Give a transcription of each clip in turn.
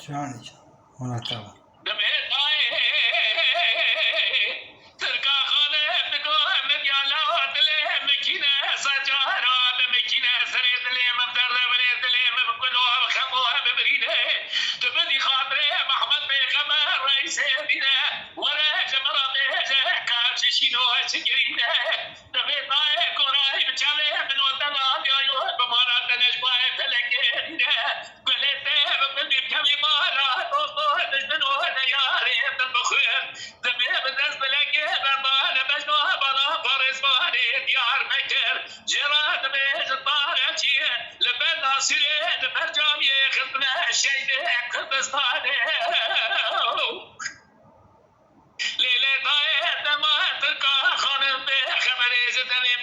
جان جان جان منطقه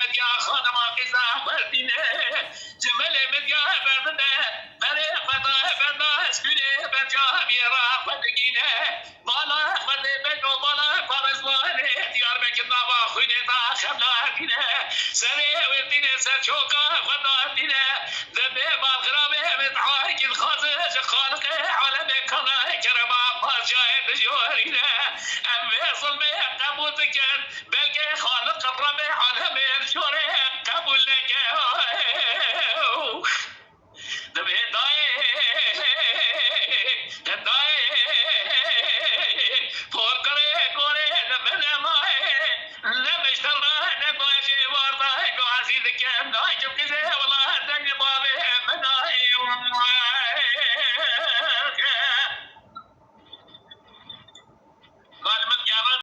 مدیا خانم آقیزا بردینه جمل مدیا بردنه بره خدا برنا اسکونه بجا بیرا خدگینه بالا خد بگو بالا پارزوانه دیار بکنا با خونه تا خبلا دینه سره ودینه سر چوکا خدا دینه ذبه بالغرامه مدعاك الخازج خالق عالم كنا كرما بارجاء دجورينا أم ظلمه قبول كان بلقى خالق الرب عالم الشورى قبول لك ذبه داي فوقري كوري لمن ماي لمشترى نباجي وارضاي قاسي ذكام ناجب كذا